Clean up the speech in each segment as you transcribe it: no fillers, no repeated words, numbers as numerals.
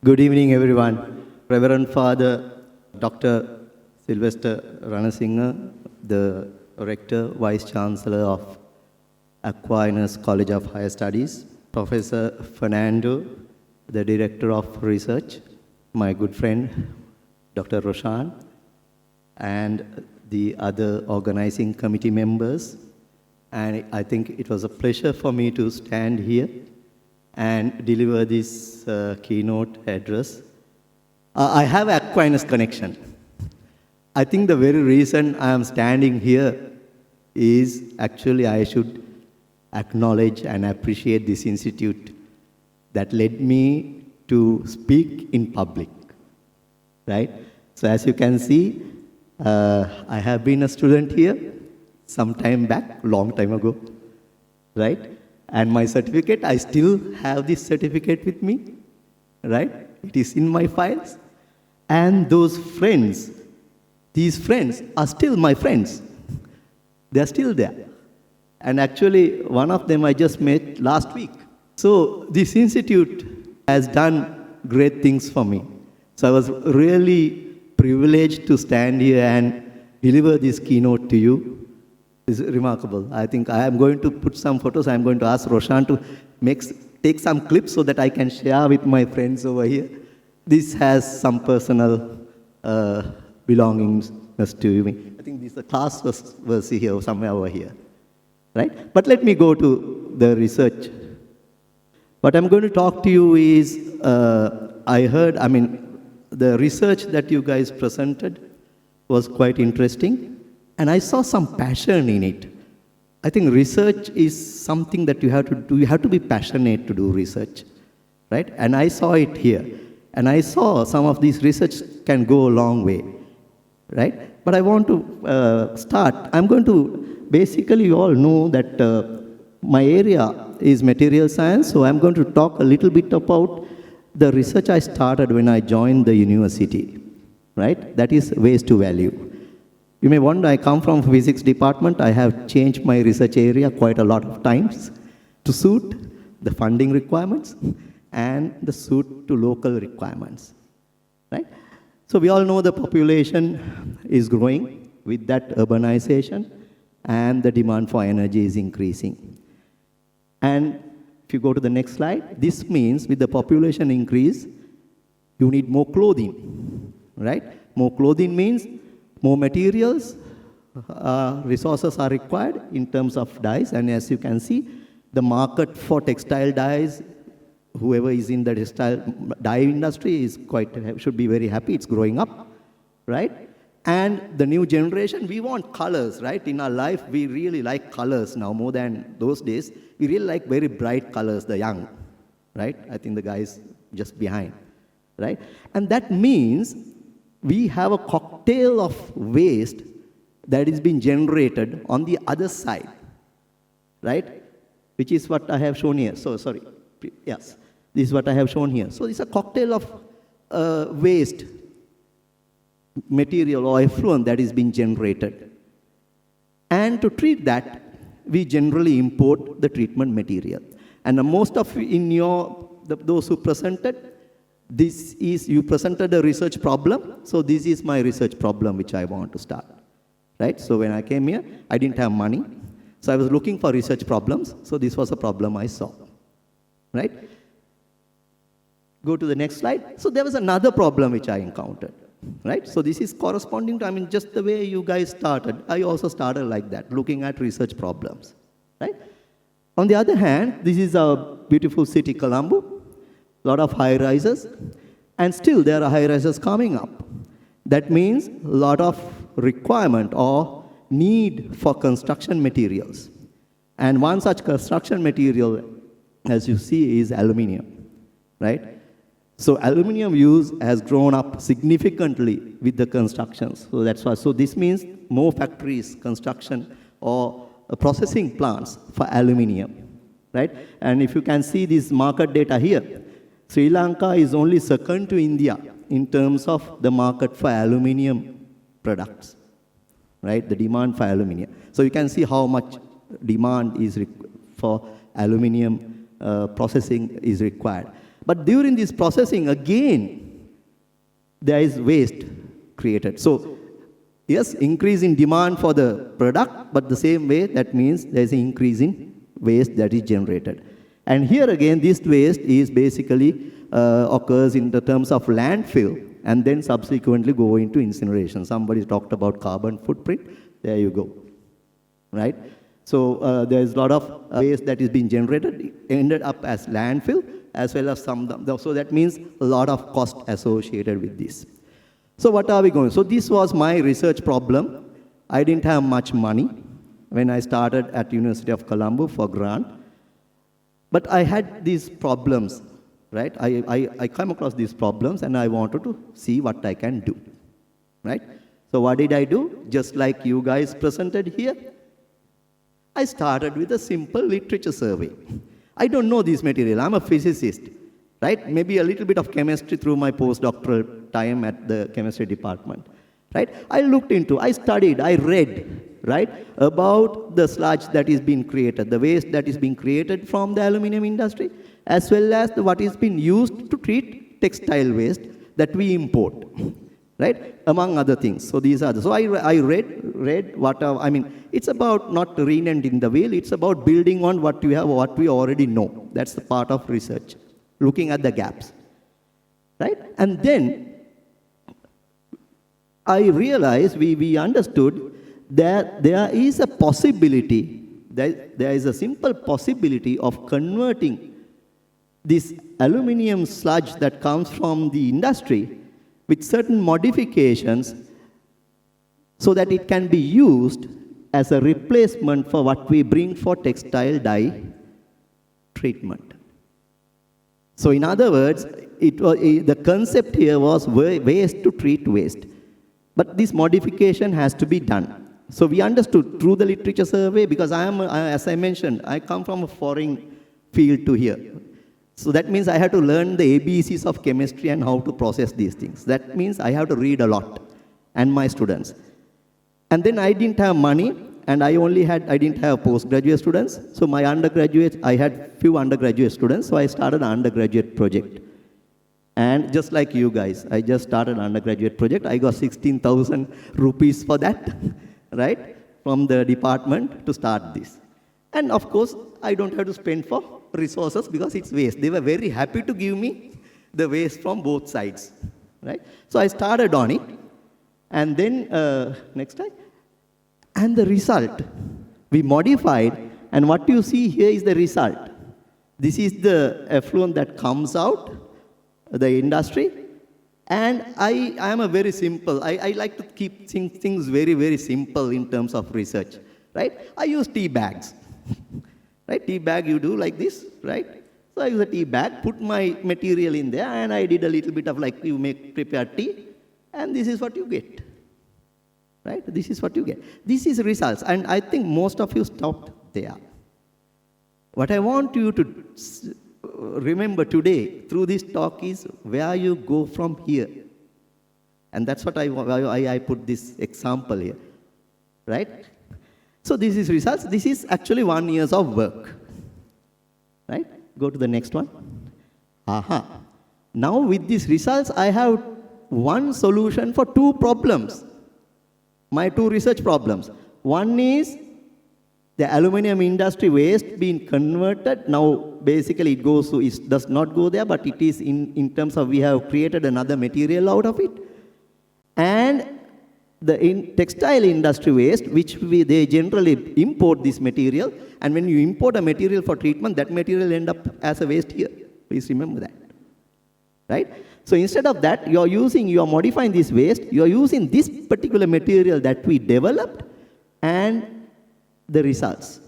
Good evening, everyone. Reverend Father Dr. Sylvester Ranasinghe, the Rector, Vice Chancellor of Aquinas College of Higher Studies, Professor Fernando, the Director of Research, my good friend Dr. Roshan, and the other organizing committee members. And I think it was a pleasure for me to stand here and deliver this keynote address. I have Aquinas connection. I think the very reason I am standing here is actually I should acknowledge and appreciate this institute that led me to speak in public, right? So as you can see, I have been a student here some time back, long time ago, right? And my certificate, I still have this certificate with me, right? It is in my files. And those friends, these friends are still my friends. They are still there. And actually, one of them I just met last week. So this institute has done great things for me. So I was really privileged to stand here and deliver this keynote to you. It's remarkable. I think I am going to put some photos. I am going to ask Roshan to take some clips so that I can share with my friends over here. This has some personal belongings to me. I think the class was here, somewhere over here, right? But let me go to the research. What I'm going to talk to you is, the research that you guys presented was quite interesting. And I saw some passion in it. I think research is something that you have to do. You have to be passionate to do research, right? And I saw it here. And I saw some of these research can go a long way, right? But I want to start. I'm going to, basically you all know that my area is material science, so I'm going to talk a little bit about the research I started when I joined the university, right? That is waste to value. You may wonder, I come from physics department. I have changed my research area quite a lot of times to suit the funding requirements and the suit to local requirements, right? So we all know the population is growing with that urbanization and the demand for energy is increasing. And if you go to the next slide, this means with the population increase, you need more clothing, right? More clothing means more materials, resources are required in terms of dyes. And as you can see, the market for textile dyes, whoever is in the textile dye industry should be very happy. It's growing up, right? And the new generation, we want colors, right? In our life, we really like colors now more than those days. We really like very bright colors, the young, right? I think the guys just behind, right? And that means we have a cocktail of waste that is being generated on the other side, right? Which is what I have shown here. So, sorry. Yes, this is what I have shown here. So it's a cocktail of waste material or effluent that is being generated. And to treat that, we generally import the treatment material. And most of those who presented, you presented a research problem, so this is my research problem which I want to start, right? So when I came here, I didn't have money, so I was looking for research problems, so this was a problem I saw, right? Go to the next slide. So there was another problem which I encountered, right? So this is corresponding to, just the way you guys started, I also started like that, looking at research problems, right? On the other hand, this is a beautiful city, Colombo. A lot of high-rises, and still there are high-rises coming up. That means a lot of requirement or need for construction materials. And one such construction material, as you see, is aluminium, right? So aluminium use has grown up significantly with the constructions. So that's why. So this means more factories, construction, or processing plants for aluminium, right? And if you can see this market data here, Sri Lanka is only second to India in terms of the market for aluminium products, right? The demand for aluminium. So you can see how much demand is for aluminium processing is required. But during this processing, again, there is waste created. So, yes, increase in demand for the product, but the same way, that means there is an increase in waste that is generated. And here again, this waste is basically occurs in the terms of landfill, and then subsequently go into incineration. Somebody talked about carbon footprint. There you go, right? So there is a lot of waste that is being generated, ended up as landfill, as well as so that means a lot of cost associated with this. So what are we going? So this was my research problem. I didn't have much money when I started at University of Colombo for grant, but I had these problems. Right? I come across these problems and I wanted to see what I can do. Right? So what did I do? Just like you guys presented here, I started with a simple literature survey. I don't know this material. I'm a physicist. Right? Maybe a little bit of chemistry through my postdoctoral time at the chemistry department. Right? I looked into, I studied, I read, right, about the sludge that is being created, the waste that is being created from the aluminum industry, as well as what is being used to treat textile waste that we import, right, among other things. So these are so I read what I mean. It's about not reinventing the wheel. It's about building on what we have, what we already know. That's the part of research, looking at the gaps, right? And then I realized we understood that there is a possibility, there is a simple possibility of converting this aluminum sludge that comes from the industry with certain modifications so that it can be used as a replacement for what we bring for textile dye treatment. So in other words, the concept here was waste to treat waste. But this modification has to be done. So we understood through the literature survey, because as I mentioned, I come from a foreign field to here. So that means I have to learn the ABCs of chemistry and how to process these things. That means I have to read a lot, and my students. And then I didn't have money, and I didn't have postgraduate students. So my undergraduate, I had few undergraduate students, so I started an undergraduate project. And just like you guys, I just started an undergraduate project. I got 16,000 rupees for that, right, from the department to start this. And of course, I don't have to spend for resources because it's waste. They were very happy to give me the waste from both sides, right? So I started on it, and then next time, and the result, we modified, and what you see here is the result. This is the effluent that comes out, the industry, and I am a very simple, I like to keep things very, very simple in terms of research, right? I use tea bags. Right, tea bag you do like this, right? So I use a tea bag, put my material in there, and I did a little bit of like you prepare tea, and this is what you get, right? This is what you get. This is results, and I think most of you stopped there. What I want you to remember today through this talk is where you go from here, and that's what I put this example here, right? So this is results. This is actually 1 year of work, right? Go to the next one. Aha. Now with these results, I have one solution for two problems. My two research problems. One is the aluminum industry waste being converted. Now basically it goes to, it does not go there, but it is in terms of we have created another material out of it. And the textile industry waste, which they generally import this material, and when you import a material for treatment, that material end up as a waste here. Please remember that, right? So instead of that, you are modifying this waste, you are using this particular material that we developed and the results.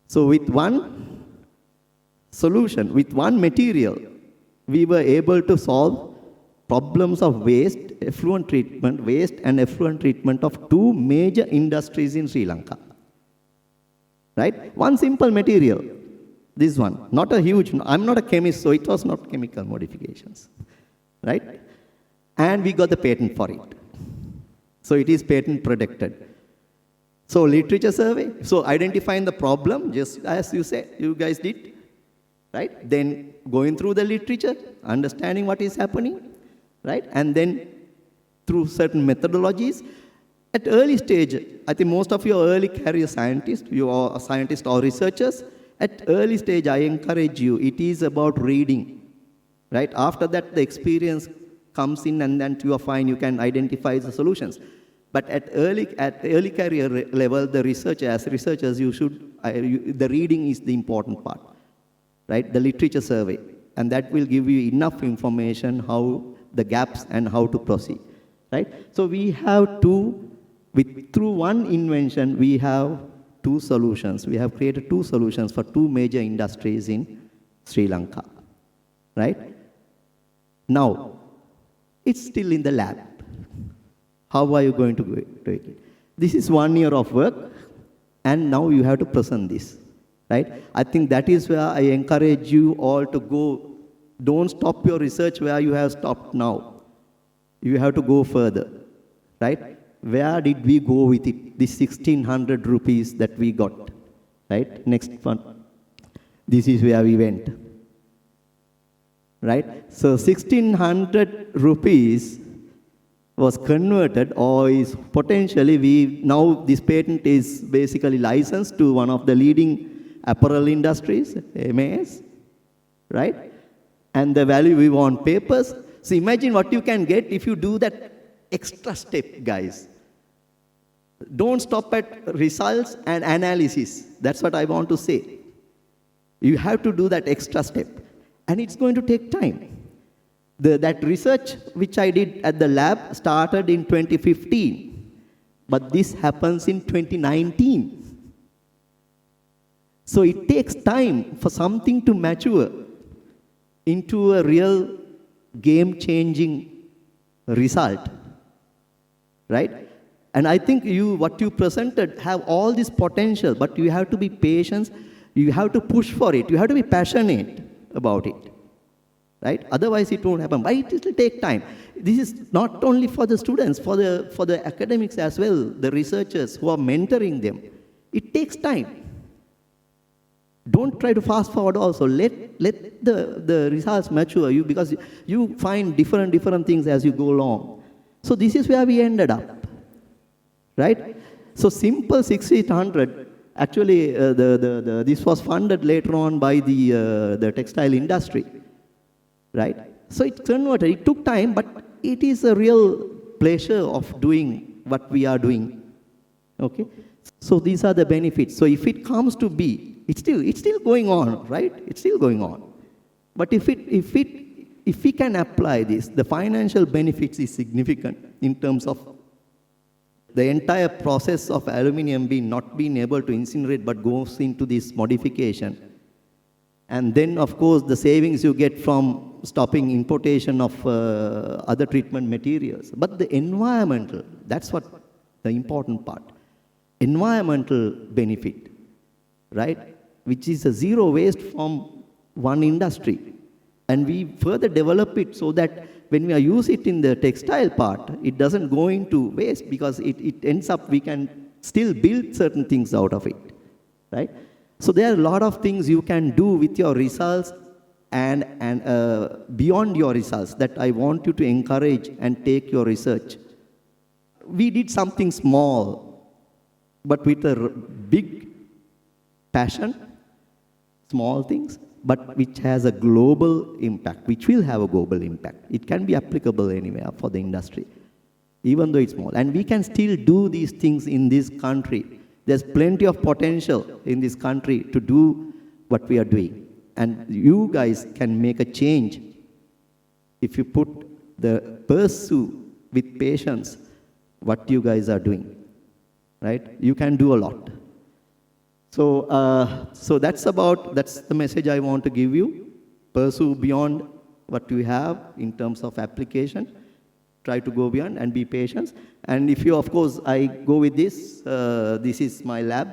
So with one solution, with one material, we were able to solve problems of waste, effluent treatment, waste and effluent treatment of two major industries in Sri Lanka. Right? One simple material, this one, not a huge, I'm not a chemist, so it was not chemical modifications. Right? And we got the patent for it. So it is patent protected. So literature survey, so identifying the problem, just as you said, you guys did, right? Then going through the literature, understanding what is happening, right? And then through certain methodologies. At early stage, I think most of your early career scientists, you are scientists or researchers, at early stage, I encourage you, it is about reading, right? After that, the experience comes in and then you are fine, you can identify the solutions. But at early career level, the researcher, as researchers, the reading is the important part, right? The literature survey. And that will give you enough information how the gaps and how to proceed, right? So we have through one invention, we have two solutions. We have created two solutions for two major industries in Sri Lanka, right? Now, it's still in the lab. How are you going to do it? This is 1 year of work, and now you have to present this, right? I think that is where I encourage you all to go. Don't stop your research where you have stopped now. You have to go further, right? Where did we go with it? This 1,600 rupees that we got, right? Next one. This is where we went, right? So 1,600 rupees was converted, or is potentially, now this patent is basically licensed to one of the leading apparel industries, MAS, right? And the value we want papers. So imagine what you can get if you do that extra step, guys. Don't stop at results and analysis. That's what I want to say. You have to do that extra step. And it's going to take time. That research which I did at the lab started in 2015. But this happens in 2019. So it takes time for something to mature into a real game-changing result, right? And I think what you presented have all this potential, but you have to be patient, you have to push for it, you have to be passionate about it, right? Otherwise it won't happen. But it will take time. This is not only for the students, for the academics as well, the researchers who are mentoring them. It takes time. Don't try to fast forward also. Let the results mature you, because you find different things as you go along. So this is where we ended up, right? So simple 6800, actually this was funded later on by the textile industry, right? So it converted. It took time, but it is a real pleasure of doing what we are doing, okay? So these are the benefits. So if it comes to be, it's still going on, right? It's still going on. But if we can apply this, the financial benefits is significant in terms of the entire process of aluminum not being able to incinerate, but goes into this modification. And then, of course, the savings you get from stopping importation of other treatment materials. But the environmental, that's what the important part. Environmental benefit, right? Which is a zero waste from one industry. And we further develop it so that when we use it in the textile part, it doesn't go into waste, because it ends up, we can still build certain things out of it, right? So there are a lot of things you can do with your results and beyond your results that I want you to encourage and take your research. We did something small, but with a big passion, small things, but which has a global impact, which will have a global impact. It can be applicable anywhere for the industry, even though it's small. And we can still do these things in this country. There's plenty of potential in this country to do what we are doing. And you guys can make a change if you pursue with patience what you guys are doing, right? You can do a lot. So, that's the message I want to give you. Pursue beyond what you have in terms of application. Try to go beyond and be patient. And if you, of course, I go with this. This is my lab,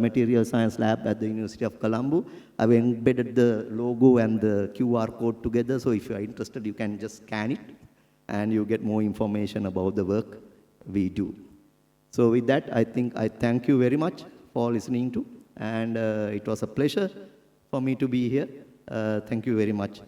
material science lab at the University of Colombo. I've embedded the logo and the QR code together. So if you are interested, you can just scan it and you get more information about the work we do. So with that, I think I thank you very much for listening to, and it was a pleasure for me to be here. Thank you very much.